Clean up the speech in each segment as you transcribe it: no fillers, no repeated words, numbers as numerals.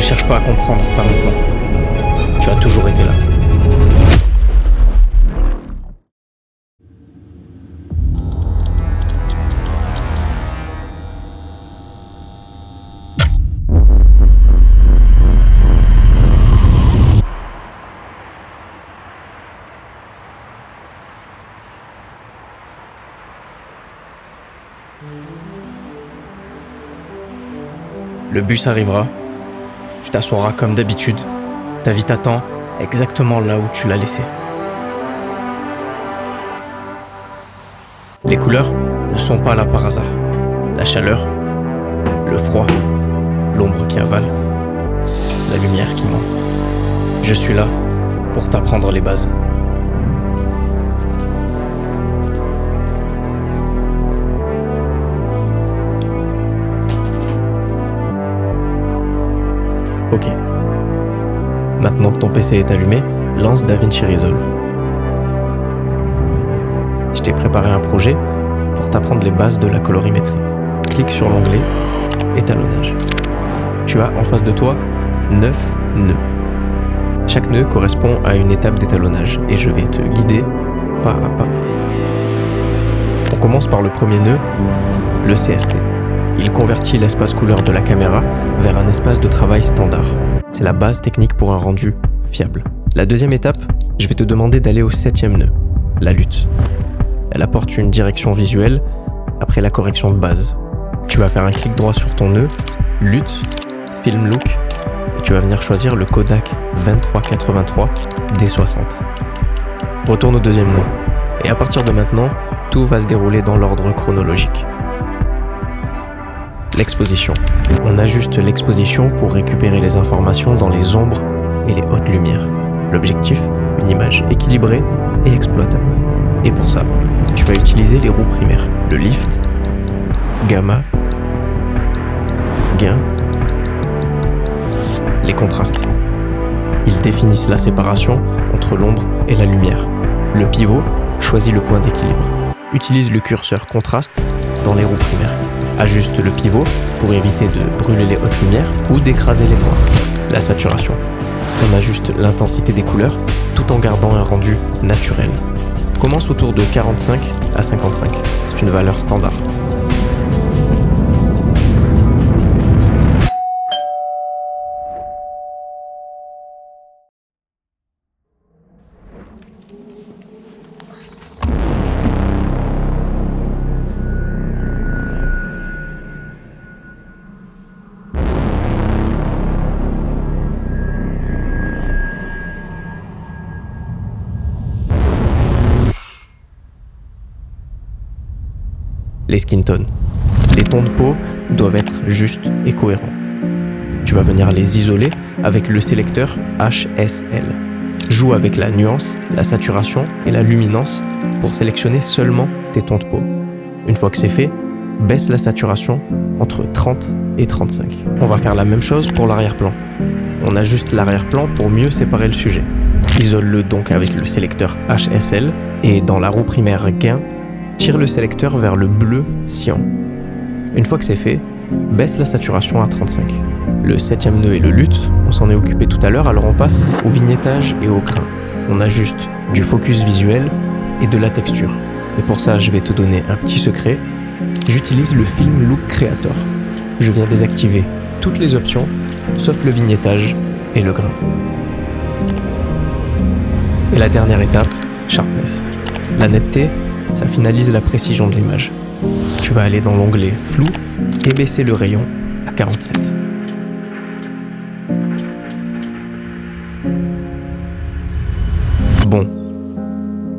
cherche pas à comprendre, pas maintenant. Tu as toujours été là. Le bus arrivera, tu t'assoiras comme d'habitude, ta vie t'attend exactement là où tu l'as laissé. Les couleurs ne sont pas là par hasard. La chaleur, le froid, l'ombre qui avale, la lumière qui ment. Je suis là pour t'apprendre les bases. Ok. Maintenant que ton PC est allumé, lance DaVinci Resolve. Je t'ai préparé un projet pour t'apprendre les bases de la colorimétrie. Clique sur l'onglet Étalonnage. Tu as en face de toi 9 nœuds. Chaque nœud correspond à une étape d'étalonnage et je vais te guider pas à pas. On commence par le premier nœud, le CST. Il convertit l'espace couleur de la caméra vers un espace de travail standard. C'est la base technique pour un rendu fiable. La deuxième étape, je vais te demander d'aller au 7e nœud, la lutte. Elle apporte une direction visuelle après la correction de base. Tu vas faire un clic droit sur ton nœud, lutte, film look, et tu vas venir choisir le Kodak 2383 D60. Retourne au deuxième nœud. Et à partir de maintenant, tout va se dérouler dans l'ordre chronologique. L'exposition. On ajuste l'exposition pour récupérer les informations dans les ombres et les hautes lumières. L'objectif, une image équilibrée et exploitable. Et pour ça, tu vas utiliser les roues primaires. Le lift, gamma, gain, les contrastes. Ils définissent la séparation entre l'ombre et la lumière. Le pivot choisit le point d'équilibre. Utilise le curseur contraste dans les roues primaires. Ajuste le pivot pour éviter de brûler les hautes lumières ou d'écraser les noirs. La saturation. On ajuste l'intensité des couleurs tout en gardant un rendu naturel. Commence autour de 45 à 55. C'est une valeur standard. Les skin tones. Les tons de peau doivent être justes et cohérents. Tu vas venir les isoler avec le sélecteur HSL. Joue avec la nuance, la saturation et la luminance pour sélectionner seulement tes tons de peau. Une fois que c'est fait, baisse la saturation entre 30 et 35. On va faire la même chose pour l'arrière-plan. On ajuste l'arrière-plan pour mieux séparer le sujet. Isole-le donc avec le sélecteur HSL et dans la roue primaire gain, tire le sélecteur vers le bleu cyan. Une fois que c'est fait, baisse la saturation à 35. Le 7e nœud et le lutte, on s'en est occupé tout à l'heure, alors on passe au vignettage et au grain. On ajuste du focus visuel et de la texture. Et pour ça, je vais te donner un petit secret. J'utilise le Film Look Creator. Je viens désactiver toutes les options, sauf le vignettage et le grain. Et la dernière étape, Sharpness. La netteté, ça finalise la précision de l'image. Tu vas aller dans l'onglet Flou et baisser le rayon à 47. Bon,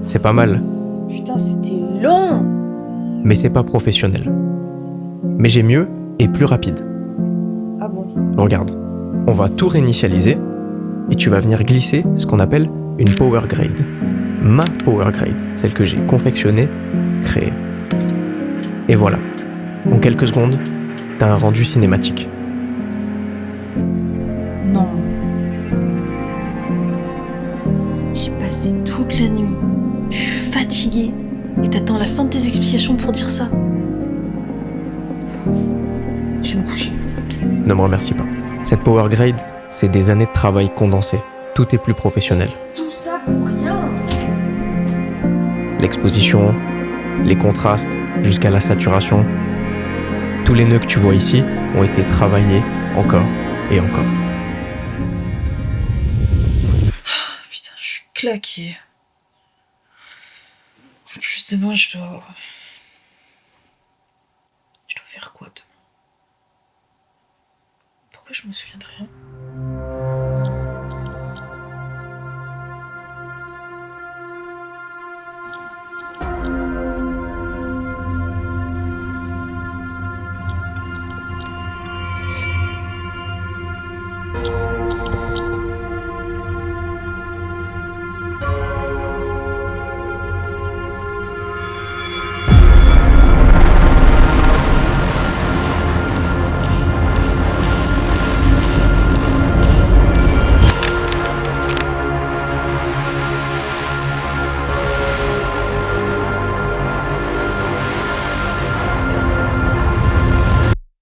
c'est pas mal. Putain, c'était long! Mais c'est pas professionnel. Mais j'ai mieux et plus rapide. Ah bon? Regarde, on va tout réinitialiser et tu vas venir glisser ce qu'on appelle une power grade. Ma power grade, celle que j'ai confectionnée, créée. Et voilà, en quelques secondes, t'as un rendu cinématique. Non. J'ai passé toute la nuit. Je suis fatiguée. Et t'attends la fin de tes explications pour dire ça. Je vais me coucher. Ne me remercie pas. Cette power grade, C'est des années de travail condensées. Tout est plus professionnel. Tout ça pour rien. L'exposition, les contrastes, jusqu'à la saturation. Tous les nœuds que tu vois ici ont été travaillés encore et encore. Putain, je suis claquée. En plus, demain, je dois faire quoi demain? Pourquoi je me souviens de rien?